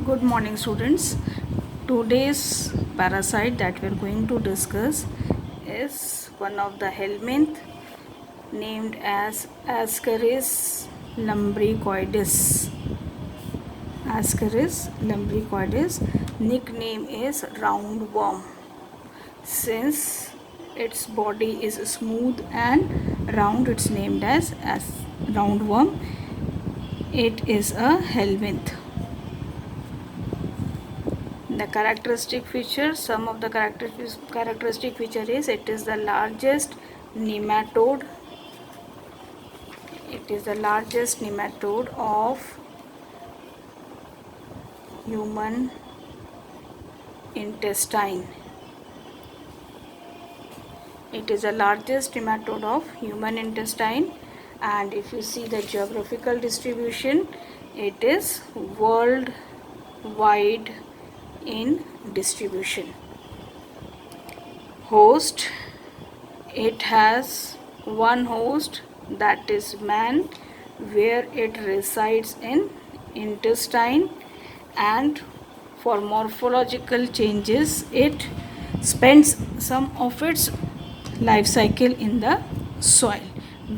Good morning, students. Today's parasite that we're going to discuss is one of the helminth named as Ascaris lumbricoides. Ascaris lumbricoides, nickname is roundworm. Since its body is smooth and round, it's named as roundworm. It is a helminth. The characteristic features, some of the characteristic feature is it is the largest nematode. It is the largest nematode of human intestine. It is the largest nematode of human intestine, and if you see the geographical distribution, it is worldwide in distribution. Host, it has one host, that is man, where it resides in intestine, and for morphological changes it spends some of its life cycle in the soil,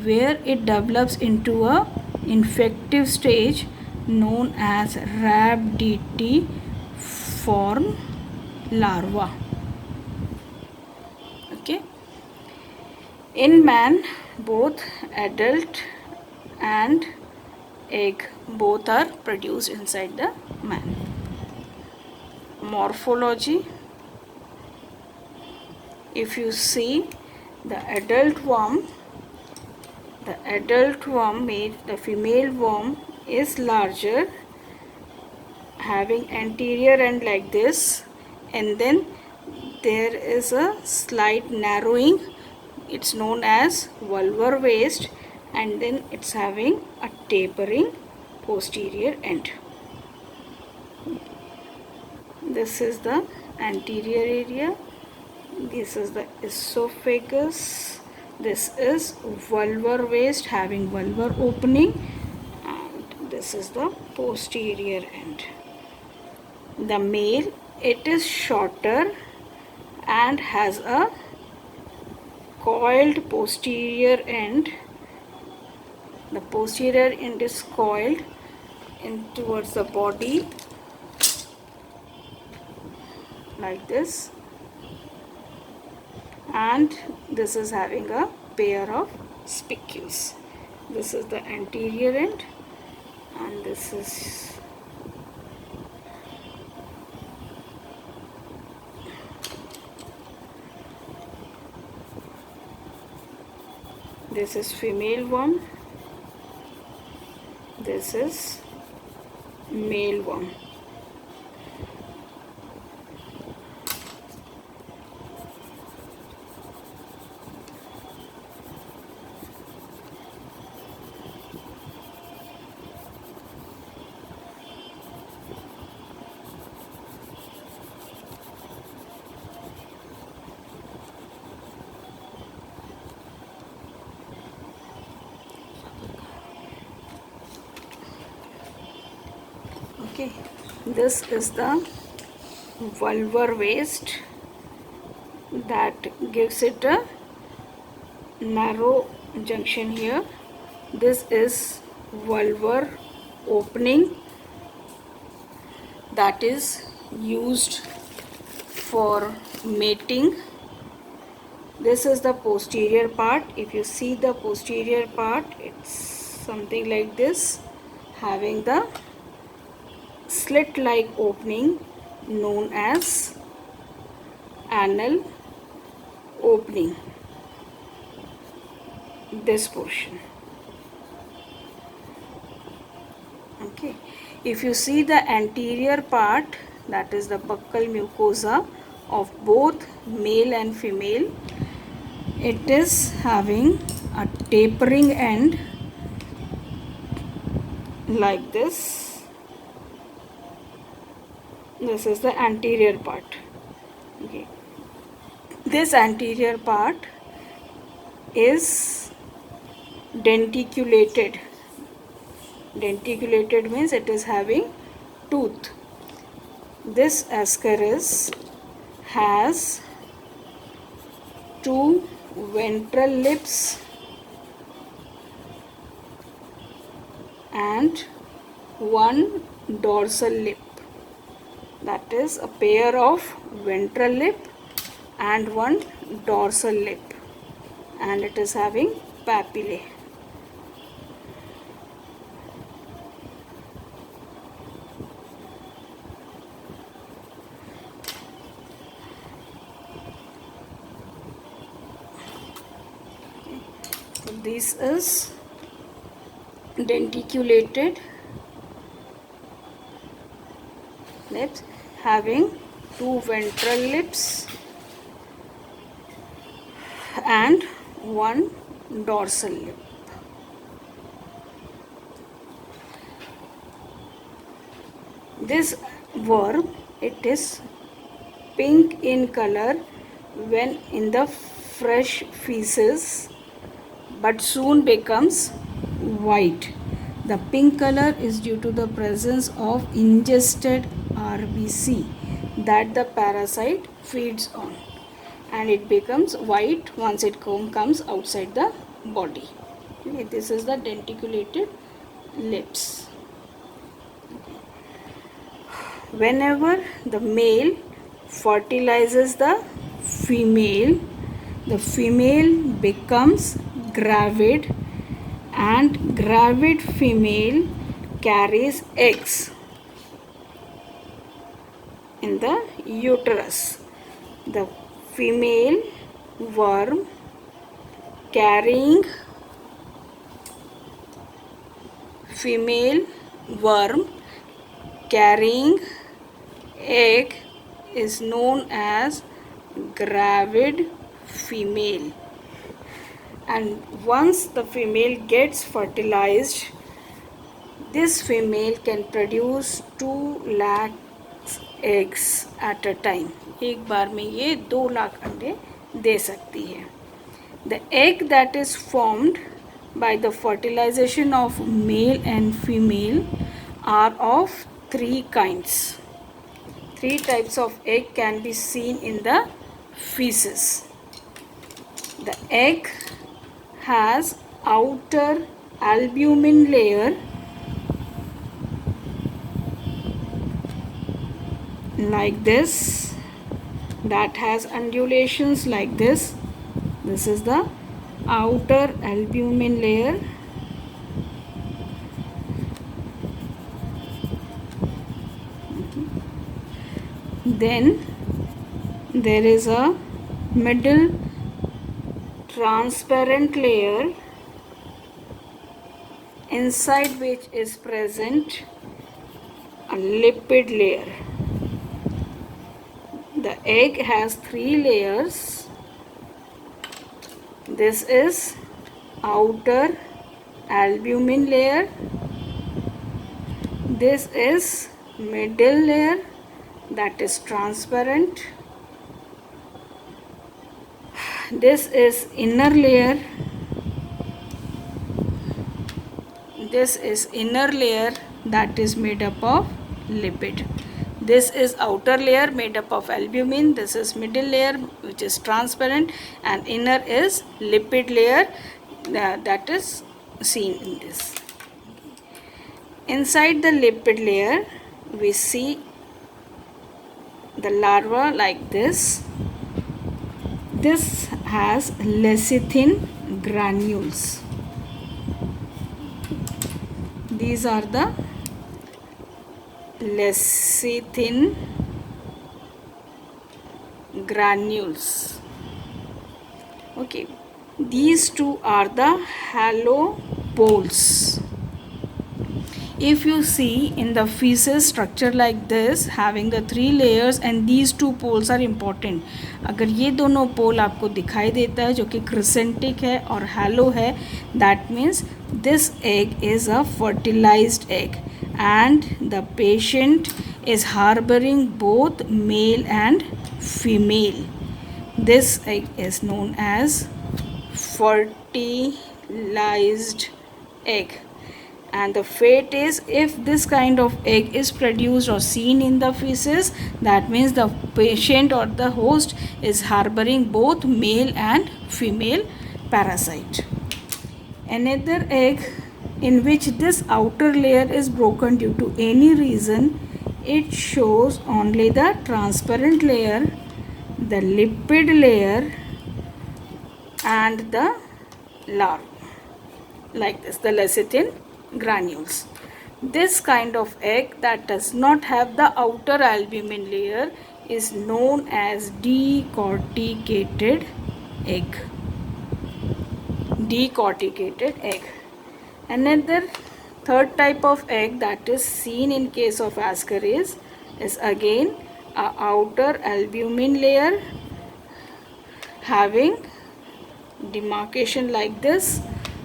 where it develops into a infective stage known as rhabditiform larva. Okay, in man, both adult and egg both are produced inside the man. Morphology, if you see the adult worm, the female worm is larger, having anterior end like this, and then there is a slight narrowing, it's known as vulvar waist, and then it's having a tapering posterior end. This is the anterior area, this is the esophagus, this is vulvar waist having vulvar opening, and this is the posterior end. The male, it is shorter and has a coiled posterior end. The posterior end is coiled in towards the body like this, and this is having a pair of spicules. This is the anterior end, and this is female worm, this is male worm. Okay, this is the vulvar waist that gives it a narrow junction here. This is vulvar opening that is used for mating. This is the posterior part. If you see the posterior part, it's something like this, having the slit like opening known as anal opening, this portion. Okay, if you see the anterior part, that is the buccal mucosa of both male and female, it is having a tapering end like this. This is the anterior part. Okay, this anterior part is denticulated. Denticulated means it is having tooth. This ascaris has two ventral lips and one dorsal lip. That is a pair of ventral lip and one dorsal lip, and it is having papillae. So this is denticulated lips having two ventral lips and one dorsal lip. This worm, it is pink in color when in the fresh feces, but soon becomes white. The pink color is due to the presence of ingested RBC that the parasite feeds on, and it becomes white once it comes outside the body. Okay, this is the denticulated lips. Whenever the male fertilizes the female becomes gravid, and gravid female carries eggs in the uterus. The female worm carrying egg is known as gravid female, and once the female gets fertilized, this female can produce 2 lakh eggs at a time. एक बार में ये 2 लाख अंडे दे सकती है. The egg that is formed by the fertilization of male and female are of 3 kinds. 3 types of egg can be seen in the feces. The egg has outer albumin layer like this, that has undulations like this. This is the outer albumin layer. Then there is a middle transparent layer inside which is present a lipid layer. The egg has 3 layers. This is outer albumin layer. This is middle layer, that is transparent. This is inner layer. This is inner layer that is made up of lipid. This is outer layer made up of albumin. This is middle layer which is transparent, and inner is lipid layer that is seen in this. Inside the lipid layer we see the larva like this. This has lecithin granules. These are the lecithin granules. Okay, these two are the halopoles. If you see in the feces structure like this, having the 3 layers, and these 2 poles are important. अगर ये दोनों पोल आपको दिखाई देता है जो कि crescentic है और हैलो है, that means this egg is a fertilized egg and the patient is harboring both male and female. This egg is known as fertilized egg. And the fate is, if this kind of egg is produced or seen in the feces, that means the patient or the host is harboring both male and female parasite. Another egg in which this outer layer is broken due to any reason, it shows only the transparent layer, the lipid layer, and the larva, like this, the lecithin granules. This kind of egg that does not have the outer albumin layer is known as decorticated egg. Decorticated egg. Another third type of egg that is seen in case of Ascaris is again a outer albumin layer having demarcation like this,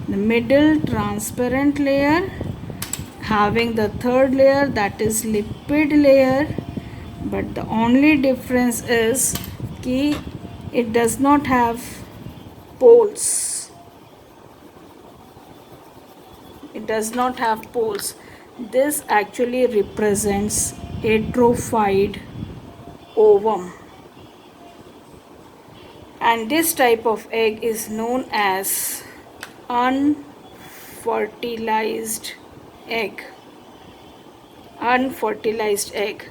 the middle transparent layer, having the third layer that is lipid layer, but the only difference is that it does not have poles. It does not have poles. This actually represents atrophied ovum, and this type of egg is known as unfertilized egg. Unfertilized egg.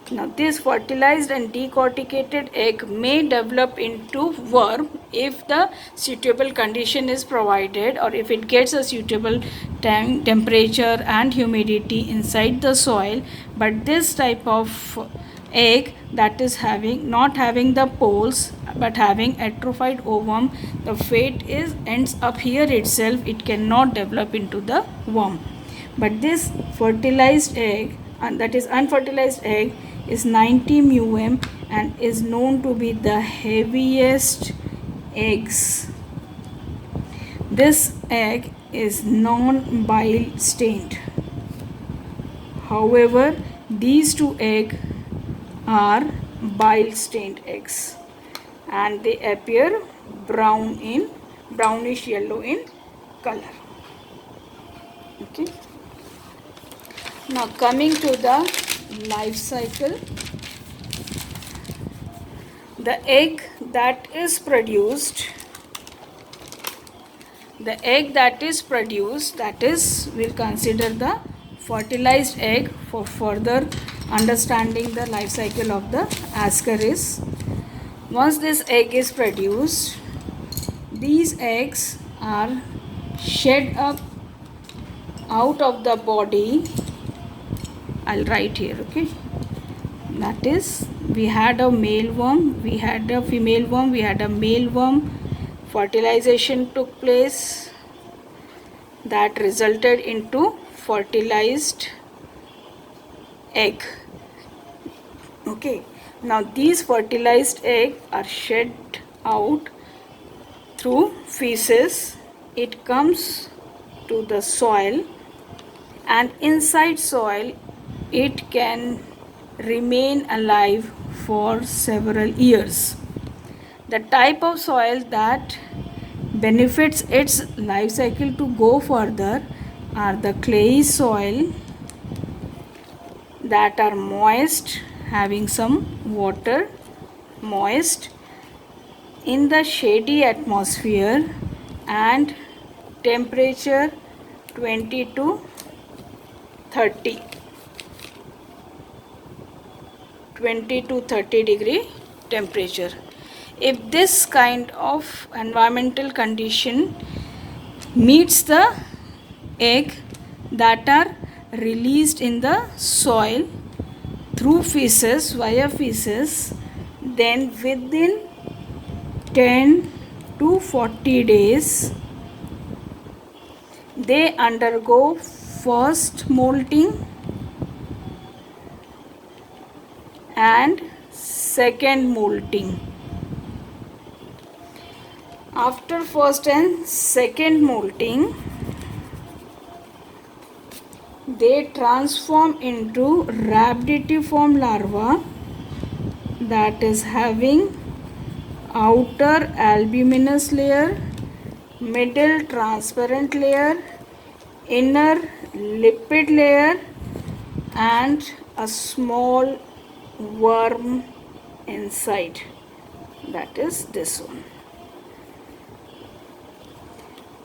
Now this fertilized and decorticated egg may develop into worm if the suitable condition is provided, or if it gets a suitable temperature and humidity inside the soil. But this type of egg that is not having the poles but having atrophied ovum, the fate is ends up here itself. It cannot develop into the worm. But this fertilized egg, and that is unfertilized egg, is 90 μm and is known to be the heaviest eggs. This egg is non-bile stained. However, these two eggs are bile stained eggs, and they appear brownish yellow in color. Okay. Now coming to the life cycle, the egg that is produced, that is, we'll consider the fertilized egg for further understanding the life cycle of the Ascaris. Once this egg is produced, these eggs are shed up out of the body. I'll write here, okay? That is, we had a male worm, we had a female worm, we had a male worm. Fertilization took place that resulted into fertilized egg. Okay. Now these fertilized eggs are shed out through feces. It comes to the soil, and inside soil it can remain alive for several years. The type of soil that benefits its life cycle to go further are the clayey soil that are moist, having some water, moist, in the shady atmosphere, and temperature 20 to 30 degree temperature. If this kind of environmental condition meets the egg that are released in the soil through feces, via feces, then within 10 to 40 days they undergo first molting and second molting. After first and second molting, they transform into rhabditiform larva that is having outer albuminous layer, middle transparent layer, inner lipid layer and a small worm inside, that is this one.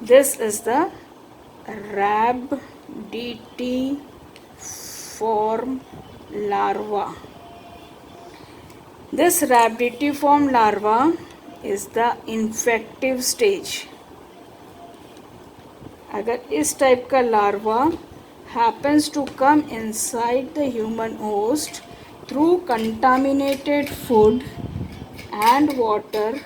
This is the rhabditiform larva. This rhabditiform larva is the infective stage. अगर इस type का larva happens to come inside the human host through contaminated food and water.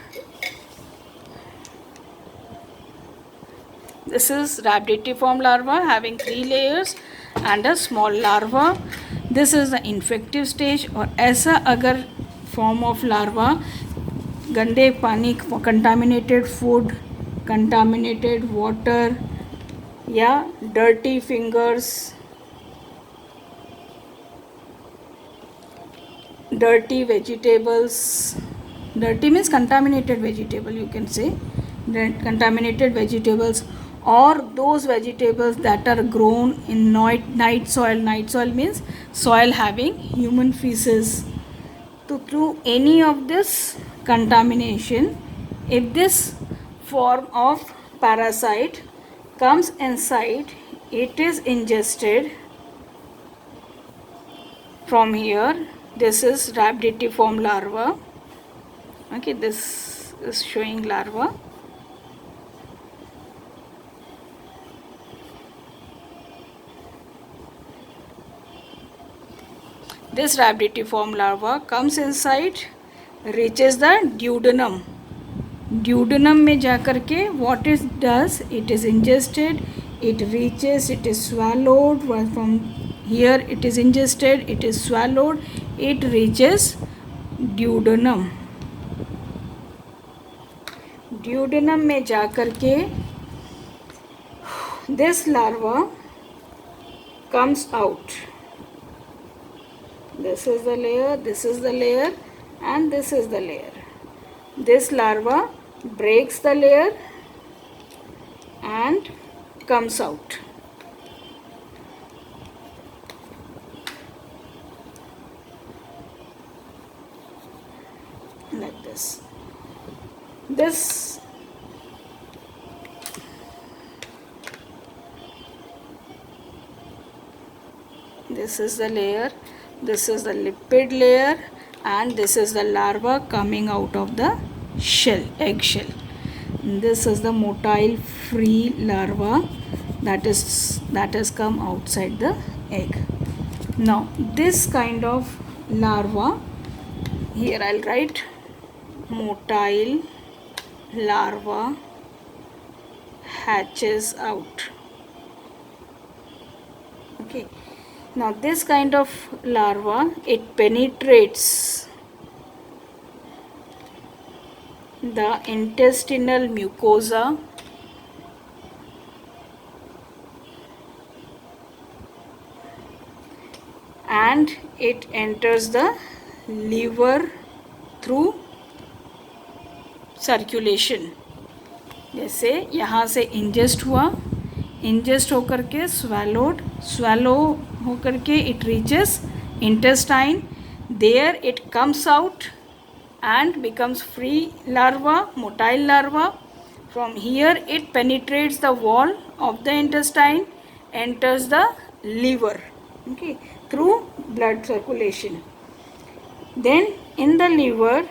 This is rhabditiform larva having 3 layers and a small larva. This is the infective stage. और ऐसा अगर form of larva गंदे पानी, contaminated food, contaminated water या dirty fingers, dirty vegetables, dirty means contaminated vegetable, you can say contaminated vegetables, or those vegetables that are grown in night soil. Night soil means soil having human feces. So through any of this contamination, if this form of parasite comes inside, it is ingested from here. This is rhabditiform larva. Okay, this is showing larva. This rhabditiform larva comes inside, reaches the duodenum. Duodenum में जाकर के what it does, it is ingested, it reaches, it is swallowed. From here it is ingested, it is swallowed, it reaches duodenum. Duodenum में जाकर के this larva comes out. This is the layer, this is the layer, and this is the layer. This larva breaks the layer and comes out. Like this. This is the layer, this is the lipid layer, and this is the larva coming out of the shell, egg shell. This is the motile free larva that has come outside the egg. Now this kind of larva, here I'll write motile larva hatches out. Okay, now this kind of larva, it penetrates the intestinal mucosa and it enters the liver through circulation. जैसे यहाँ से ingest हुआ, ingest होकर के swallow होकर के it reaches intestine, there it comes out and becomes free larva, motile larva. From here it penetrates the wall of the intestine, enters the liver, okay, through blood circulation. Then in the liver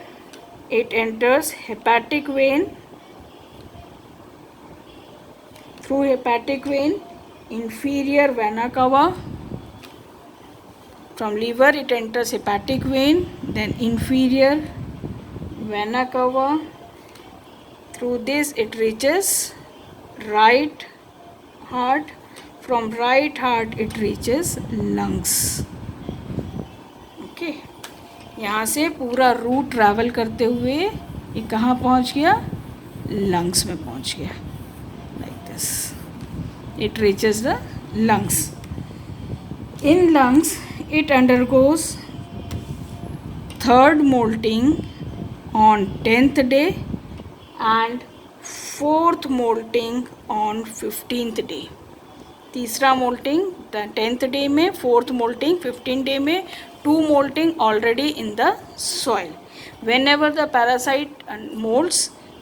it enters hepatic vein, through hepatic vein inferior vena cava. From liver it enters hepatic vein, then inferior vena cava. Through this it reaches right heart. From right heart it reaches lungs. Okay, यहाँ से पूरा root travel करते हुए ये कहाँ पहुँच गया, lungs में पहुँच गया. Like this, it reaches the lungs. In lungs it undergoes third molting on 10th day and fourth molting on 15th day. तीसरा मोल्टिंग 10th डे में, 4th मोल्टिंग 15 डे में, 2 moulting already in the soil. Whenever the parasite molts,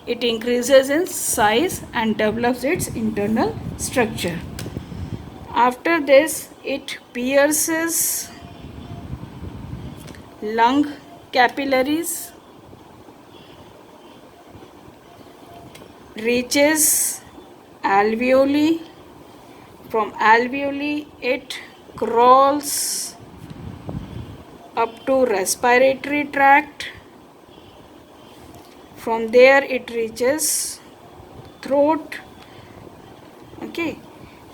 it increases in size and develops its internal structure. After this, it pierces lung capillaries, reaches alveoli. From alveoli, it crawls up to respiratory tract. From there it reaches throat. Okay,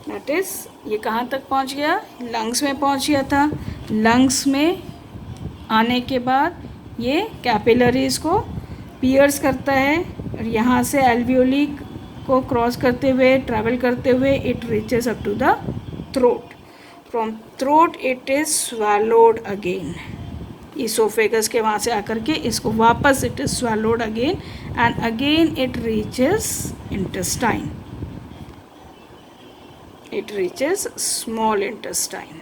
that is, ये कहाँ तक पहुँच गया? Lungs में पहुँच गया था. Lungs में आने के बाद ये कैपिलरीज को पियर्स करता है और यहाँ से एल्वियोली को क्रॉस करते हुए, ट्रैवल करते हुए, it reaches up to the throat. From throat it is swallowed again. Oesophagus के वहाँ से आकर के इसको वापस it is swallowed again and again it reaches intestine. It reaches small intestine.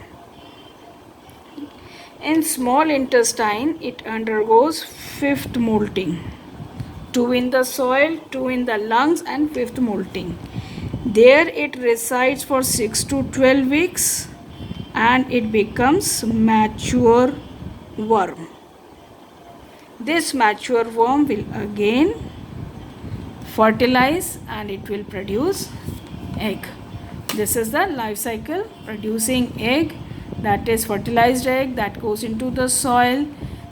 In small intestine, it undergoes 5th molting. 2 in the soil, 2 in the lungs, and 5th molting. There it resides for 6 to 12 weeks and it becomes mature worm. This mature worm will again fertilize and it will produce egg. This is the life cycle, producing egg. That is fertilized egg that goes into the soil,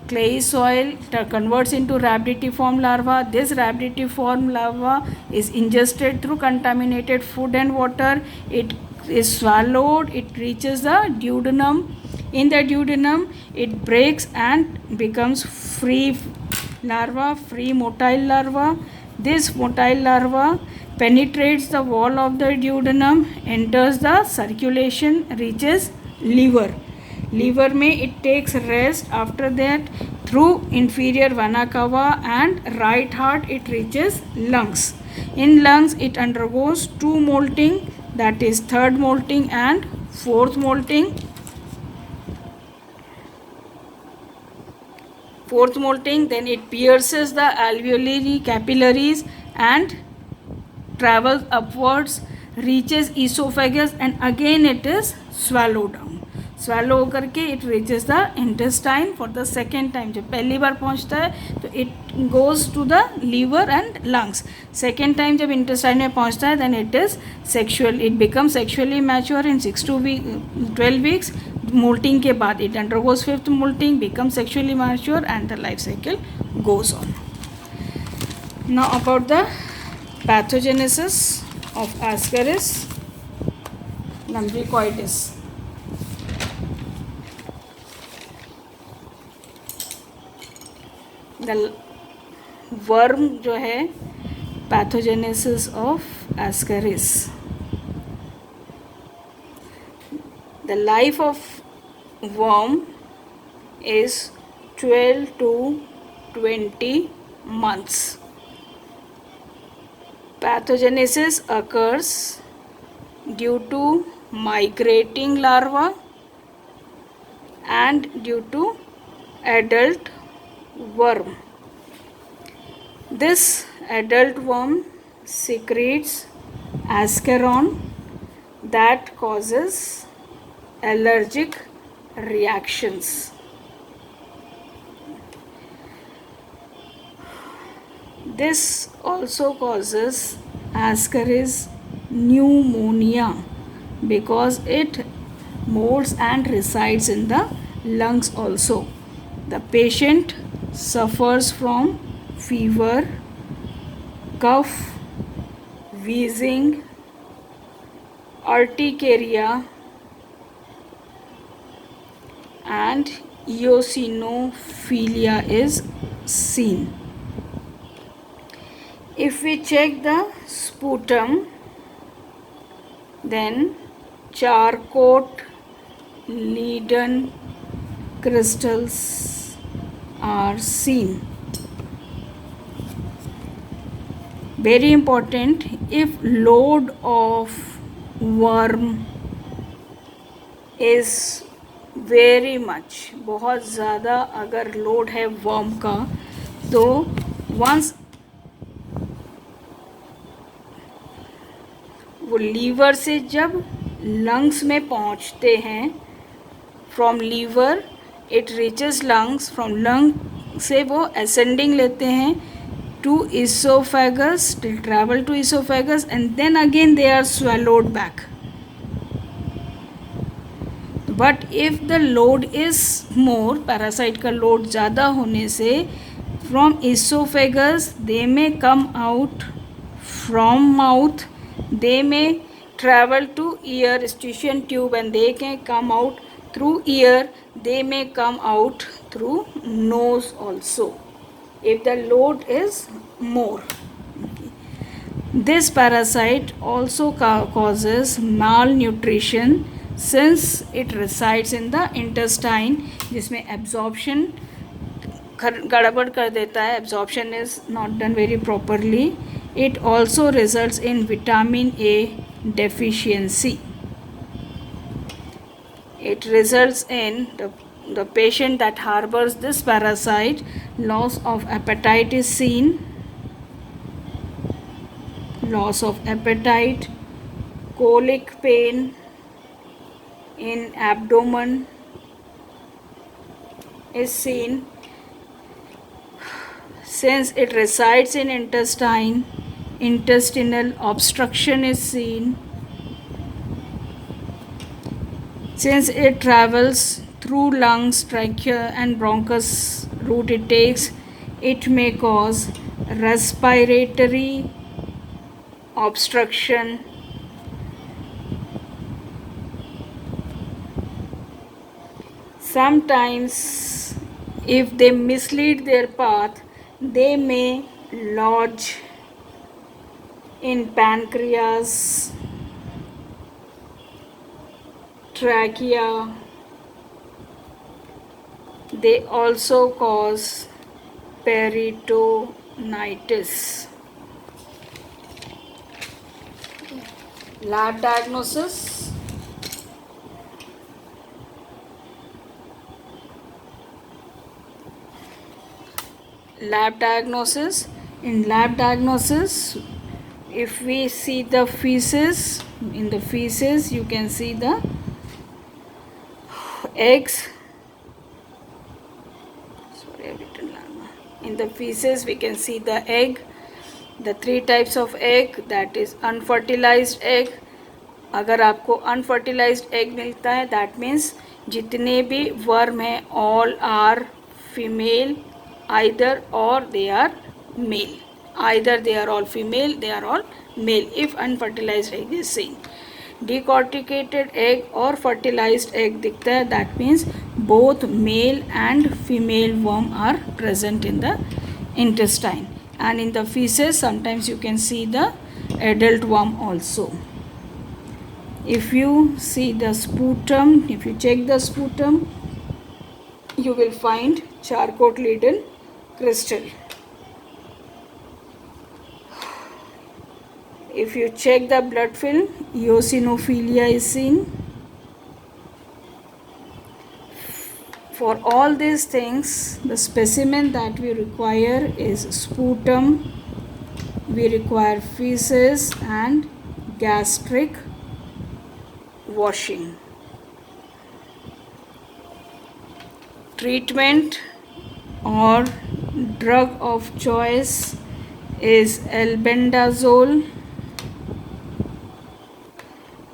clayey soil, converts into rhabditiform larva. This rhabditiform larva is ingested through contaminated food and water. It is swallowed, it reaches the duodenum. In the duodenum, it breaks and becomes free larva, free motile larva. This motile larva penetrates the wall of the duodenum, enters the circulation, reaches liver. Liver में it takes rest. After that, through inferior vena cava and right heart, it reaches lungs. In lungs, it undergoes 2 molting, that is 3rd molting and 4th molting. 4th molting, then it pierces the alveolar capillaries and travels upwards, reaches esophagus and again it is swallowed down. Swallow होकर के it reaches the intestine for the second time. जब पहली बार पहुंचता है तो it goes to the liver and lungs. Second time जब intestine में पहुंचता है then it is sexual, it become sexually mature इन 6 to 12 weeks. मोल्टिंग के बाद it undergoes 5th moulting, become sexually mature and the life cycle goes on. Now about the pathogenesis of Ascaris लम्ब्रिकॉइडिस. The worm जो है, pathogenesis of Ascaris. The life of worm is 12 to 20 months. Pathogenesis occurs due to migrating larva and due to adult worm. This adult worm secretes ascaron that causes allergic reactions. This also causes Ascaris pneumonia because it molds and resides in the lungs also. The patient suffers from fever, cough, wheezing, urticaria and eosinophilia is seen. If we check the sputum, then Charcot Leiden crystals are seen. Very important, if load of worm is very much, बहुत ज़्यादा अगर load है worm का, तो once वो liver से जब lungs में पहुंचते हैं, from liver it reaches lungs, from lung से वो असेंडिंग लेते हैं to oesophagus, till travel to oesophagus and then again they are swallowed back. But if the load is more, parasite का लोड ज़्यादा होने से from oesophagus they may come out from mouth, they may travel to ear, Eustachian tube, and they can come out through ear, they may come out through nose also if the load is more. This parasite also causes malnutrition since it resides in the intestine, जिसमें absorption गड़बड़ कर देता है, absorption is not done very properly. It also results in vitamin A deficiency. It results in the patient that harbors this parasite, loss of appetite is seen, loss of appetite, colic pain in abdomen is seen. Since it resides in intestine, intestinal obstruction is seen. Since it travels through lungs, trachea and bronchus route it takes, it may cause respiratory obstruction, sometimes if they mislead their path, they may lodge in pancreas, trachea. They also cause peritonitis. Lab diagnosis. Lab diagnosis. In lab diagnosis, if we see the feces, in the feces you can see the eggs. Sorry, I've written lama. In the feces we can see the egg, the three types of egg, that is unfertilized egg. अगर आपको unfertilized egg मिलता है, that means जितने भी worm हैं all are female, either or they are male, either they are all female, they are all male if unfertilized egg is seen. Decorticated egg or fertilized egg दिखता है, that means both male and female worm are present in the intestine. And in the feces sometimes you can see the adult worm also. If you see the sputum, if you check the sputum, you will find Charcot-Leyden crystal. If you check the blood film, eosinophilia is seen. For all these things, the specimen that we require is sputum, we require feces and gastric washing. Treatment or drug of choice is albendazole,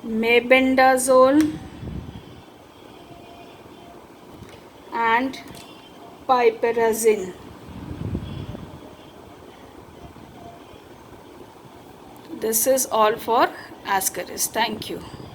mebendazole and piperazine. This is all for Ascaris. Thank you.